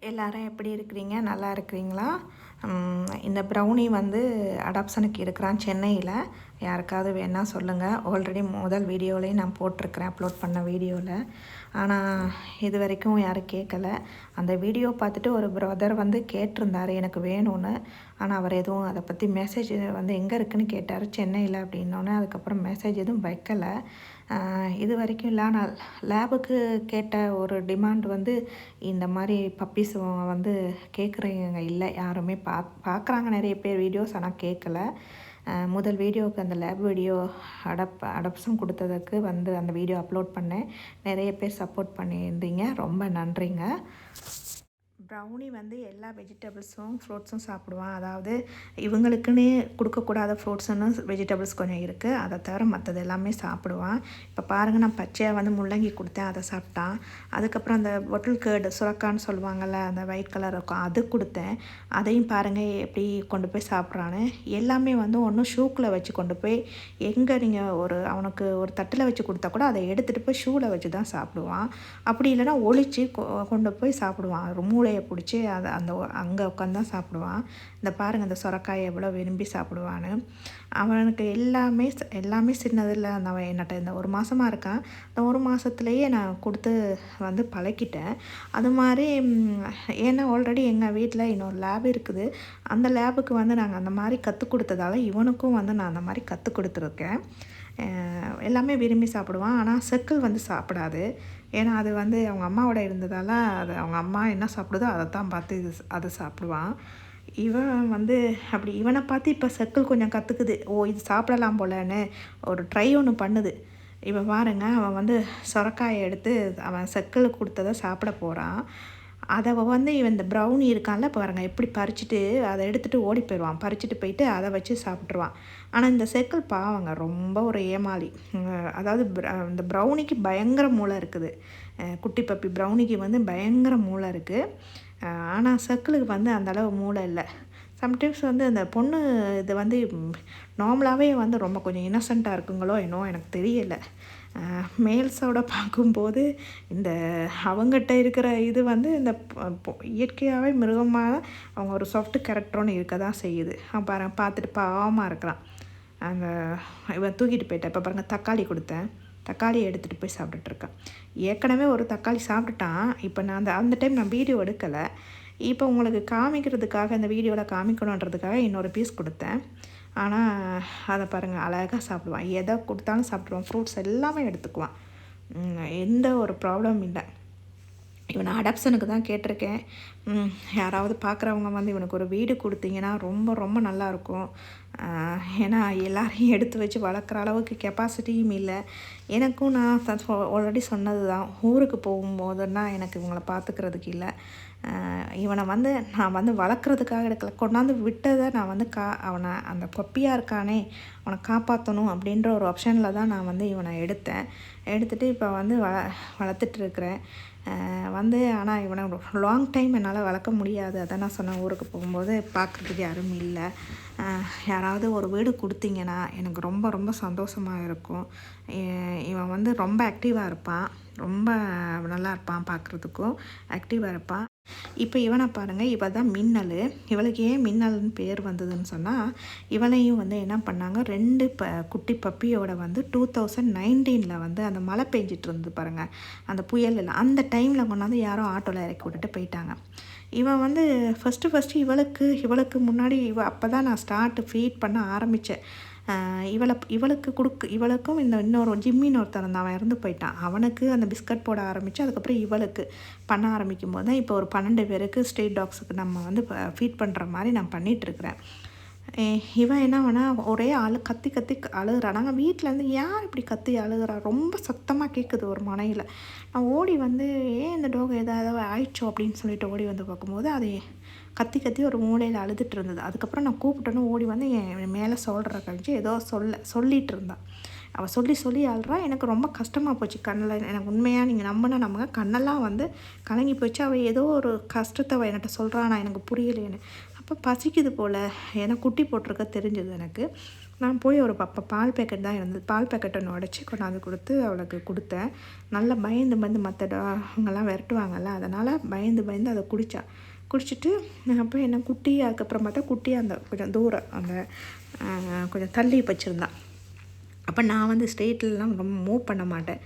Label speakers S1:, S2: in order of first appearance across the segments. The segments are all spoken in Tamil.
S1: எல்லாரும் எப்படி இருக்கிறீங்க? நல்லா இருக்கிறீங்களா? இந்த ப்ரௌனி வந்து அடாப்ஷனுக்கு இருக்கிறான் சென்னையில். யாருக்காவது வேணா சொல்லுங்கள். ஆல்ரெடி முதல் வீடியோலையும் நான் போட்டிருக்கிறேன், அப்லோட் பண்ண வீடியோவில். ஆனால் இது வரைக்கும் யாரும் கேட்கல. அந்த வீடியோ பார்த்துட்டு ஒரு பிரதர் வந்து கேட்டிருந்தார் எனக்கு வேணும்னு. ஆனால் அவர் எதுவும் அதை பற்றி மெசேஜ் வந்து எங்கே இருக்குதுன்னு கேட்டார், சென்னையில் அப்படின்னோடனே. அதுக்கப்புறம் மெசேஜ் எதுவும் வைக்கலை. இது வரைக்கும் இல்லை. ஆனால் லேபுக்கு கேட்ட ஒரு டிமாண்ட் வந்து இந்த மாதிரி பப்பீஸ் வந்து கேட்குறவங்க இல்லை யாருமே. பார்க்குறாங்க நிறைய பேர் வீடியோஸ், ஆனால் கேட்கல. முதல் வீடியோவுக்கு அந்த லேப் வீடியோ அடாப்ஷன் கொடுத்ததுக்கு வந்து அந்த வீடியோ அப்லோட் பண்ணேன். நிறைய பேர் சப்போர்ட் பண்ணியிருந்தீங்க, ரொம்ப நன்றிங்க. ப்ரௌனி வந்து எல்லா வெஜிடபிள்ஸும் ஃப்ரூட்ஸும் சாப்பிடுவான். அதாவது இவங்களுக்குன்னு கொடுக்கக்கூடாத ஃப்ரூட்ஸுன்னு வெஜிடபிள்ஸ் கொஞ்சம் இருக்குது. அதை தவிர மற்றது எல்லாமே சாப்பிடுவான். இப்போ பாருங்கள், நான் பச்சையாக வந்து முள்ளங்கி கொடுத்தேன், அதை சாப்பிட்டான். அதுக்கப்புறம் அந்த பொட்டில் கேர்டு சுரக்கான்னு சொல்லுவாங்கள்ல, அந்த ஒயிட் கலர் இருக்கும், அது கொடுத்தேன். அதையும் பாருங்கள் எப்படி கொண்டு போய் சாப்பிட்றான்னு. எல்லாமே வந்து ஒன்றும் ஷூக்கில் வச்சு கொண்டு போய், எங்கே நீங்கள் அவனுக்கு ஒரு தட்டில் வச்சு கொடுத்தா கூட அதை எடுத்துகிட்டு போய் ஷூவில் வச்சு தான் சாப்பிடுவான். அப்படி இல்லைன்னா ஒழிச்சு கொண்டு போய் சாப்பிடுவான். ஒரு மூளையை பிடிச்சி அதை அங்கே உட்காந்து தான் சாப்பிடுவான். இந்த பாருங்கள், இந்த சுரக்காயை எவ்வளோ விரும்பி சாப்பிடுவான்னு. அவனுக்கு எல்லாமே சின்னதில் அவன் என்னட்ட இந்த 1 மாதமாக இருக்கான். இந்த 1 மாதத்துலேயே நான் கொடுத்து வந்து பழக்கிட்டேன். அது மாதிரி ஏன்னா ஆல்ரெடி எங்கள் வீட்டில் இன்னொரு லேப் இருக்குது. அந்த லேபுக்கு வந்து நாங்கள் அந்த மாதிரி கற்றுக் கொடுத்ததால இவனுக்கும் வந்து நான் அந்த மாதிரி கற்றுக் கொடுத்துருக்கேன். எல்லாமே விரும்பி சாப்பிடுவான். ஆனால் சர்க்கிள் வந்து சாப்பிடாது. ஏன்னா அது வந்து அவங்க அம்மாவோட இருந்ததால் அது அவங்க அம்மா என்ன சாப்பிடுதோ அதை தான் பார்த்து அது சாப்பிடுவான். இவன் வந்து அப்படி இவனை பார்த்து இப்போ சர்க்கிள் கொஞ்சம் கற்றுக்குது. இது சாப்பிடலாம் போலன்னு ஒரு ட்ரை ஒன்று பண்ணுது. இவன் பாருங்க, அவன் வந்து சொரக்காயை எடுத்து அவன் சர்க்கிளுக்கு கொடுத்ததை சாப்பிட போகிறான். அதை வந்து இவன் இந்த ப்ரௌனி இருக்கான்ல பாருங்கள், எப்படி பறிச்சுட்டு அதை எடுத்துகிட்டு ஓடி போயிடுவான். பறிச்சுட்டு போயிட்டு அதை வச்சு சாப்பிட்ருவான். ஆனால் இந்த சர்க்கிள் பாவங்க ரொம்ப ஒரு ஏமாளி. அதாவது இந்த ப்ரௌனிக்கு பயங்கர மூளை இருக்குது. குட்டி பப்பி ப்ரௌனிக்கு வந்து பயங்கர மூளை இருக்குது. ஆனால் சர்க்கிளுக்கு வந்து அந்தளவு மூளை இல்லை. சம்டைம்ஸ் வந்து அந்த பொண்ணு இது வந்து நார்மலாகவே வந்து ரொம்ப கொஞ்சம் இன்னசென்ட்டாக இருக்குங்களோ என்னோ எனக்கு தெரியலை. மேல்ஸோட பார்க்கும்போது இந்த அவங்ககிட்ட இருக்கிற இது வந்து இந்த இயற்கையாகவே மிருகமாக அவங்க ஒரு சாஃப்ட் கேரக்டரோன்னு இருக்க தான் செய்யுது. பார்த்துட்டு பாவமாக இருக்கிறான். அந்த இவன் தூக்கிட்டு போயிட்டேன். இப்போ பாருங்கள், தக்காளி கொடுத்தேன், தக்காளியை எடுத்துகிட்டு போய் சாப்பிட்டுட்ருக்கான். ஏற்கனவே ஒரு தக்காளி சாப்பிட்டுட்டான். இப்போ நான் அந்த டைம் நான் வீடியோ எடுக்கலை. இப்போ உங்களுக்கு காமிக்கிறதுக்காக, இந்த வீடியோவில் காமிக்கணுன்றதுக்காக இன்னொரு பீஸ் கொடுத்தேன். ஆனால் அதை பாருங்கள், அழகாக சாப்பிடுவான். எதை கொடுத்தாலும் சாப்பிடுவான். ஃப்ரூட்ஸ் எல்லாமே எடுத்துக்குவான். எந்த ஒரு ப்ராப்ளம் இல்லை. இவனை அடாப்ஷனுக்கு தான் கேட்டிருக்கேன். யாராவது பார்க்குறவங்க வந்து இவனுக்கு ஒரு வீடு கொடுத்தீங்கன்னா ரொம்ப ரொம்ப நல்லாயிருக்கும். ஏன்னா எல்லாரையும் எடுத்து வச்சு வளர்க்குற அளவுக்கு கெப்பாசிட்டியும் இல்லை. எனக்கும் நான் ஆல்ரெடி சொன்னது தான், ஊருக்கு போகும்போதுன்னா எனக்கு இவங்களை பார்த்துக்கிறதுக்கு இல்லை. இவனை வந்து நான் வந்து வளர்க்குறதுக்காக எடுக்கல, கொண்டாந்து விட்டதை நான் வந்து அவனை அந்த கொப்பியாக இருக்கானே அவனை காப்பாற்றணும் அப்படின்ற ஒரு ஆப்ஷனில் தான் நான் வந்து இவனை எடுத்துகிட்டு இப்போ வந்து வளர்த்துட்ருக்குறேன் வந்து. ஆனால் இவனை லாங் டைம் என்னால் வளர்க்க முடியாது. அதான் நான் சொன்னேன், ஊருக்கு போகும்போது பார்க்குறதுக்கு யாரும் இல்லை. யாராவது ஒரு வீடு கொடுத்தீங்கன்னா எனக்கு ரொம்ப ரொம்ப சந்தோஷமாக இருக்கும். இவன் வந்து ரொம்ப ஆக்டிவாக இருப்பான், ரொம்ப நல்லா இருப்பான், பார்க்குறதுக்கும் ஆக்டிவாக இருப்பான். இப்போ இவனை பாருங்கள், இவள் தான் மின்னல். இவளுக்கு ஏன் மின்னல்னு பேர் வந்ததுன்னு சொன்னால், இவளையும் வந்து என்ன பண்ணாங்க, 2 குட்டி பப்பியோட வந்து 2019 வந்து அந்த மழை பெஞ்சிட்டு இருந்தது பாருங்கள், அந்த புயல் எல்லாம், அந்த டைமில் கொண்டாந்து யாரோ ஆட்டோவில் இறக்கி விட்டுட்டு போயிட்டாங்க. இவன் வந்து ஃபஸ்ட்டு இவளுக்கு முன்னாடி அப்போ தான் நான் ஃபீட் பண்ண ஆரம்பித்தேன். இவளுக்கும் இன்னொரு ஜிம்மின்னு ஒருத்தர் இருந்தான், அவன் இறந்து போயிட்டான். அவனுக்கு அந்த பிஸ்கட் போட ஆரம்பித்து அதுக்கப்புறம் இவளுக்கு பண்ண ஆரம்பிக்கும் போது தான் இப்போ ஒரு 12 பேருக்கு ஸ்ட்ரீட் டாக்ஸுக்கு நம்ம வந்து ஃபீட் பண்ணுற மாதிரி நான் பண்ணிகிட்ருக்கிறேன். இவன் என்ன வேணால் ஒரே கத்தி அழுகிறான். நாங்கள் வீட்டிலேருந்து யார் இப்படி கத்தி அழுகிறா, ரொம்ப சத்தமாக கேட்குது ஒரு மனையில். நான் ஓடி வந்து ஏன் இந்த டாக் ஏதாவது ஆயிடுச்சோ அப்படின்னு சொல்லிட்டு ஓடி வந்து பார்க்கும்போது அது கத்தி ஒரு மூலையில் அழுதுட்டு இருந்தது. அதுக்கப்புறம் நான் கூப்பிட்டோன்னு ஓடி வந்து என் மேலே சொல்கிற கழிச்சு ஏதோ சொல்லிகிட்டு இருந்தான். அவள் சொல்லி அழுறா. எனக்கு ரொம்ப கஷ்டமாக போச்சு. கண்ணில் எனக்கு உண்மையாக நீங்கள் நம்பினா கண்ணெல்லாம் வந்து கலங்கி போச்சு. அவள் ஏதோ ஒரு கஷ்டத்தை அவள் என்கிட்ட சொல்கிறான், நான் எனக்கு புரியலைன்னு. அப்போ பசிக்குது போல், ஏன்னா குட்டி போட்டிருக்க தெரிஞ்சது எனக்கு. நான் போய் ஒரு பால் பேக்கெட் தான் இருந்தது, பால் பேக்கெட்டை உடச்சி கொண்டாந்து கொடுத்து அவளுக்கு கொடுத்தேன். நல்லா பயந்து மற்ற அவங்கெல்லாம் விரட்டுவாங்கல்ல, அதனால் பயந்து அதை குடிச்சிட்டு அப்போ என்ன குட்டி, அதுக்கப்புறம் பார்த்தா குட்டி அந்த கொஞ்சம் தூரம் அந்த கொஞ்சம் தள்ளி வச்சுருந்தான். அப்போ நான் வந்து ஸ்ட்ரெயிட்லலாம் ரொம்ப மூவ் பண்ண மாட்டேன்.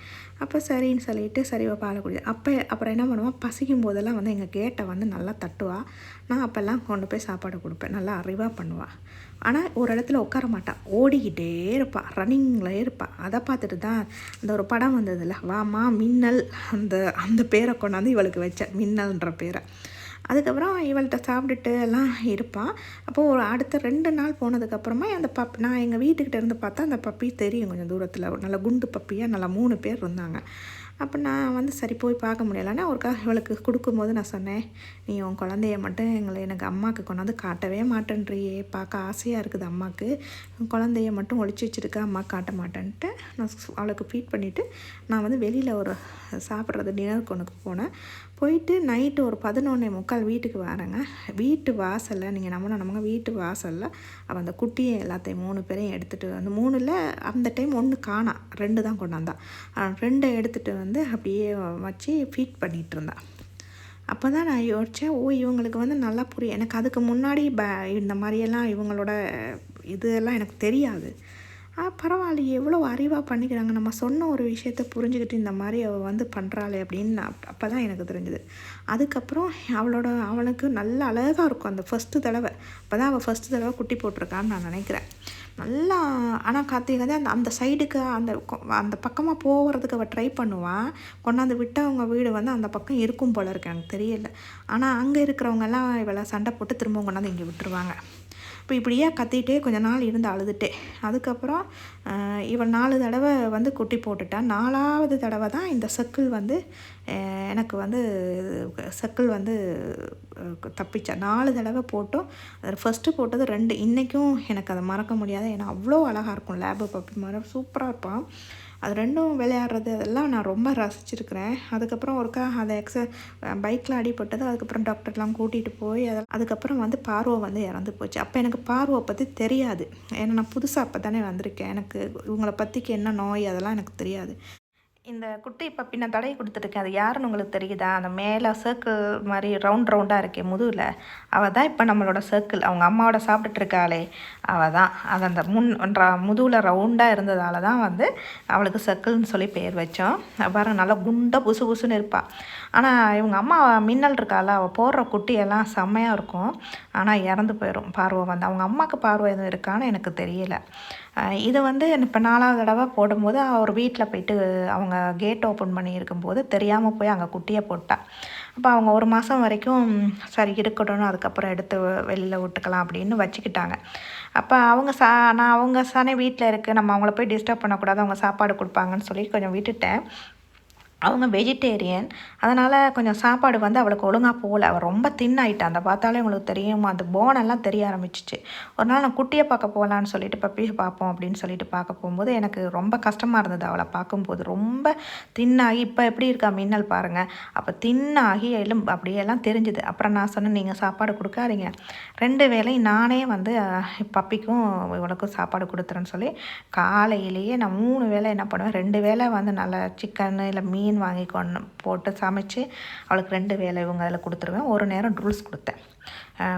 S1: அப்போ சரின்னு சொல்லிட்டு சரிவா பாலை குடி அப்புறம் என்ன பண்ணுவான், பசிக்கும் போதெல்லாம் வந்து எங்கள் கேட்டை வந்து நல்லா தட்டுவாள். நான் அப்போல்லாம் கொண்டு போய் சாப்பாடு கொடுப்பேன். நல்லா அறிவாக பண்ணுவாள். ஆனால் ஒரு இடத்துல உட்கார மாட்டாள், ஓடிக்கிட்டே இருப்பாள், ரன்னிங்கில் இருப்பாள். அதை பார்த்துட்டு தான் அந்த ஒரு படம் வந்ததில்ல, வாமா மின்னல், அந்த பேரை கொண்டாந்து இவளுக்கு வச்சேன், மின்னல்ன்ற பேரை. அதுக்கப்புறம் இவள்கிட்ட சாப்பிட்டுட்டு எல்லாம் இருப்பாள். அப்போது ஒரு அடுத்த 2 நாள் போனதுக்கப்புறமா அந்த நான் எங்கள் வீட்டுக்கிட்ட இருந்து பார்த்தா அந்த பப்பி தெரியும் கொஞ்சம் தூரத்தில், நல்லா குண்டு பப்பியாக நல்லா 3 பேர் இருந்தாங்க. அப்போ நான் வந்து சரி போய் பார்க்க முடியலைன்னா ஒருக்காக இவளுக்கு கொடுக்கும்போது நான் சொன்னேன், நீ உன் குழந்தைய மட்டும் எனக்கு அம்மாவுக்கு கொண்டாந்து காட்டவே மாட்டேன்றியே, பார்க்க ஆசையாக இருக்குது அம்மாவுக்கு, குழந்தைய மட்டும் ஒழிச்சு வச்சுருக்க, அம்மா காட்ட மாட்டேன்ட்டு நான் அவளுக்கு ஃபீட் பண்ணிவிட்டு நான் வந்து வெளியில் ஒரு சாப்பிட்றது டின்னருக்கு ஒன்றுக்கு போனேன். போயிட்டு நைட்டு ஒரு 11:45 வீட்டுக்கு வரேங்க. வீட்டு வாசலில் நீங்கள் நம்ம வீட்டு வாசலில் அவள் அந்த குட்டியை எல்லாத்தையும் 3 பேரையும் எடுத்துகிட்டு வந்து 3ல் அந்த டைம் 1 காணா, 2 தான் கொண்டாந்தான். 2 எடுத்துகிட்டு வந்து அப்படியே வச்சு ஃபீட் பண்ணிகிட்டு இருந்தான். அப்போ தான் நான் யோசித்தேன், இவங்களுக்கு வந்து நல்லா புரியும். எனக்கு அதுக்கு முன்னாடி இந்த மாதிரியெல்லாம் இவங்களோட இதெல்லாம் எனக்கு தெரியாது. பரவாயில்லையே, எவ்வளோ அறிவாக பண்ணிக்கிறாங்க, நம்ம சொன்ன ஒரு விஷயத்த புரிஞ்சுக்கிட்டு இந்த மாதிரி அவள் வந்து பண்ணுறாளே அப்படின்னு அப்போ தான் எனக்கு தெரிஞ்சுது. அதுக்கப்புறம் அவளுக்கு நல்ல அழகாக இருக்கும் அந்த ஃபஸ்ட்டு தடவை. அப்போ தான் அவள் ஃபஸ்ட்டு தடவை குட்டி போட்டிருக்கான்னு நான் நினைக்கிறேன். நல்லா ஆனால் கார்த்திகை அந்த சைடுக்கு அந்த பக்கமாக போகிறதுக்கு அவள் ட்ரை பண்ணுவாள். கொண்டாந்து விட்டவங்க வீடு வந்து அந்த பக்கம் இருக்கும் போல இருக்கு, எனக்கு தெரியல. ஆனால் அங்கே இருக்கிறவங்கெல்லாம் இவளை சண்டை போட்டு திரும்ப கொண்டாந்து இங்கே விட்டுருவாங்க. இப்போ இப்படியே கத்திகிட்டே கொஞ்ச நாள் இருந்து அழுதுட்டே, அதுக்கப்புறம் இவள் 4 தடவை வந்து குட்டி போட்டுட்டான். 4ஆவது தடவை தான் இந்த சர்க்கிள் வந்து எனக்கு வந்து தப்பிச்சா. 4 தடவை போட்டும் அதில் ஃபஸ்ட்டு போட்டது 2. இன்றைக்கும் எனக்கு அதை மறக்க முடியாது. ஏன்னா அவ்வளோ அழகாக இருக்கும், லேபு பப்பி மாதிரி சூப்பராக இருப்பான். அது 2ம் விளையாடுறது அதெல்லாம் நான் ரொம்ப ரசிச்சிருக்கிறேன். அதுக்கப்புறம் ஒருக்கா அதை பைக்கில் அடிபட்டது. அதுக்கப்புறம் டாக்டர்லாம் கூட்டிகிட்டு போய் அதுக்கப்புறம் வந்து பார்வை வந்து இறந்து போச்சு. அப்போ எனக்கு பார்வை பற்றி தெரியாது, ஏன்னா நான் புதுசாக அப்போ தானே வந்திருக்கேன். எனக்கு இவங்களை பற்றிக்கு என்ன நோய் அதெல்லாம் எனக்கு தெரியாது. இந்த குட்டி பப்பி நான் தடவி கொடுத்துருக்கேன், அது யாருன்னு உங்களுக்கு தெரியுதா? அந்த மேலே சர்க்கிள் மாதிரி ரவுண்டாக இருக்கே முதுகில், அவள் தான் இப்போ நம்மளோட சர்க்கிள். அவங்க அம்மாவோட சாப்பிட்டுட்ருக்காளே அவள் தான். அது அந்த முதுகில் ரவுண்டாக இருந்ததால் தான் வந்து அவளுக்கு சர்க்கிள்னு சொல்லி பேர் வச்சோம். பாருங்க, நல்லா குண்டாக புசுன்னு இருப்பாள். ஆனால் இவங்க அம்மா மின்னல் இருக்காள், அவள் போடுற குட்டியெல்லாம் செம்மையாக இருக்கும். ஆனால் இறந்து போயிடும் பார்வை வந்து. அவங்க அம்மாவுக்கு பார்வை எதுவும் இருக்கான்னு எனக்கு தெரியலை. இது வந்து இப்போ 4ஆவது தடவை போடும்போது அவர் வீட்டில் போயிட்டு அவங்க கேட் ஓப்பன் பண்ணி இருக்கும்போது தெரியாமல் போய் அங்கே குட்டியை போட்டாள். அப்போ அவங்க 1 மாதம் வரைக்கும் சரி இருக்கட்டும்னு அதுக்கப்புறம் எடுத்து வெளியில் விட்டுக்கலாம் அப்படின்னு வச்சுக்கிட்டாங்க. அப்போ நான் அவங்க சாணே வீட்டில் இருக்குது, நம்ம அவங்கள போய் டிஸ்டர்ப் பண்ணக்கூடாது, அவங்க சாப்பாடு கொடுப்பாங்கன்னு சொல்லி கொஞ்சம் விட்டுட்டேன். அவங்க வெஜிடேரியன், அதனால் கொஞ்சம் சாப்பாடு வந்து அவளுக்கு ஒழுங்காக போகல. அவள் ரொம்ப தின்னாயிட்டான். அந்த பார்த்தாலே உங்களுக்கு தெரியும், அந்த போனெல்லாம் தெரிய ஆரம்பிச்சிச்சு. ஒரு நாள் நான் குட்டியை பார்க்க போகலான்னு சொல்லிட்டு பப்பியை பார்ப்போம் அப்படின்னு சொல்லிட்டு பார்க்க போகும்போது எனக்கு ரொம்ப கஷ்டமாக இருந்தது அவளை பார்க்கும்போது. ரொம்ப தின்னாகி இப்போ எப்படி இருக்கா மின்னல் பாருங்கள். அப்போ தின்னாகி அப்படியெல்லாம் தெரிஞ்சுது. அப்புறம் நான் சொன்னேன், நீங்கள் சாப்பாடு கொடுக்காதீங்க, 2 வேளையும் நானே வந்து பப்பிக்கும் இவளுக்கும் சாப்பாடு கொடுத்துறேன்னு சொல்லி காலையிலேயே நான் 3 வேளை என்ன பண்ணுவேன், 2 வேளை வந்து நல்லா சிக்கன் இல்லை மீன் வாங்கி போட்டு சமைச்சு அவளுக்கு 2 வேளை இவங்க அதில் கொடுத்துருவேன். ஒரு நேரம் ட்ரூல்ஸ்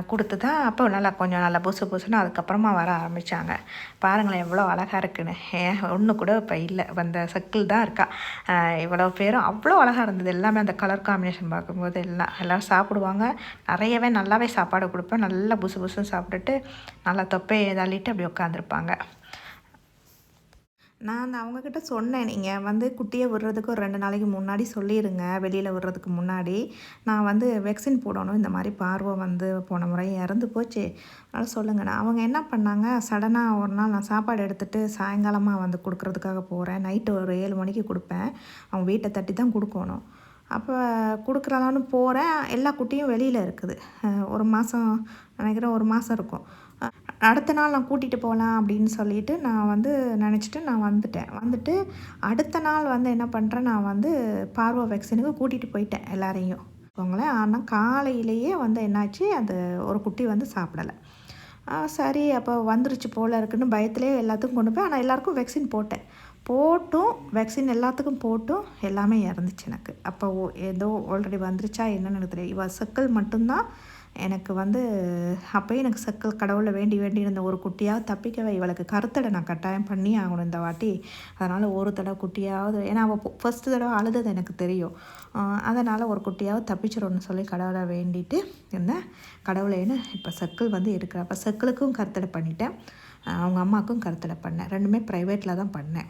S1: கொடுத்து தான் அப்போ கொஞ்சம் நல்லா புசுன்னு அதுக்கப்புறமா வர ஆரம்பித்தாங்க. பாருங்களேன் எவ்வளோ அழகாக இருக்குன்னு. ஒன்று கூட இப்போ இல்லை, அந்த சர்க்கிள் தான் இருக்கா. இவ்வளோ பேரும் அவ்வளோ அழகாக இருந்தது. எல்லாமே அந்த கலர் காம்பினேஷன் பார்க்கும்போது எல்லோரும் சாப்பிடுவாங்க. நல்லாவே சாப்பாடு கொடுப்பேன். நல்லா புசுன்னு சாப்பிட்டுட்டு நல்லா தொப்பையை தள்ளிட்டு அப்படி உட்காந்துருப்பாங்க. நான் அவங்கக்கிட்ட சொன்னேன், நீங்கள் வந்து குட்டியை விடுறதுக்கு ஒரு 2 நாளைக்கு முன்னாடி சொல்லிடுங்க, வெளியில் விடுறதுக்கு முன்னாடி நான் வந்து வேக்சின் போடணும், இந்த மாதிரி பார்வை வந்து போன முறை இறந்து போச்சு, அதனால் சொல்லுங்கண்ணா. அவங்க என்ன பண்ணாங்க, சடனாக ஒரு நாள் நான் சாப்பாடு எடுத்துகிட்டு சாயங்காலமாக வந்து கொடுக்குறதுக்காக போகிறேன். நைட்டு ஒரு 7 மணிக்கு கொடுப்பேன், அவங்க வீட்டை தட்டி தான் கொடுக்கணும். அப்போ கொடுக்குறலான்னு போகிறேன், எல்லா குட்டியும் வெளியில் இருக்குது. 1 மாதம் நினைக்கிறேன், 1 மாதம் இருக்கும். அடுத்த நாள் நான் கூட்டிகிட்டு போகலாம் அப்படின்னு சொல்லிட்டு நான் வந்து நினச்சிட்டு நான் வந்துட்டு அடுத்த நாள் வந்து என்ன பண்ணுறேன், நான் வந்து பார்வை வேக்சினுக்கு கூட்டிகிட்டு போயிட்டேன் எல்லாரையும் அவங்களேன். ஆனால் காலையிலேயே வந்து என்னாச்சு, அந்த ஒரு குட்டி வந்து சாப்பிடலை. சரி அப்போ வந்துருச்சு போல் இருக்குன்னு பயத்திலே எல்லாத்துக்கும் கொண்டு போய், ஆனால் எல்லாேருக்கும் வேக்சின் போட்டும் வேக்சின் எல்லாத்துக்கும் போட்டும் எல்லாமே இறந்துச்சு எனக்கு. அப்போ ஏதோ ஆல்ரெடி வந்துருச்சா என்னன்னு எனக்கு தெரியும். இவள் செக்கல் மட்டும்தான் எனக்கு வந்து அப்போயும் எனக்கு செக்கல் கடவுளை வேண்டி இருந்த ஒரு குட்டியாவது தப்பிக்கவே. இவளுக்கு கருத்தடை நான் கட்டாயம் பண்ணி ஆகணும் இந்த வாட்டி. அதனால் ஒரு தடவை குட்டியாவது, ஏன்னா அவள் ஃபஸ்ட்டு தடவை அழுதது எனக்கு தெரியும். அதனால் ஒரு குட்டியாவது தப்பிச்சிடணும்னு சொல்லி கடவுளை வேண்டிட்டு இருந்தேன். கடவுளேன்னு இப்போ செக்கல் வந்து இருக்கிறப்ப செக்கலுக்கும் கருத்தடை பண்ணிட்டேன், அவங்க அம்மாவுக்கும் கருத்தடை பண்ணேன். ரெண்டுமே ப்ரைவேட்டில் தான் பண்ணேன்.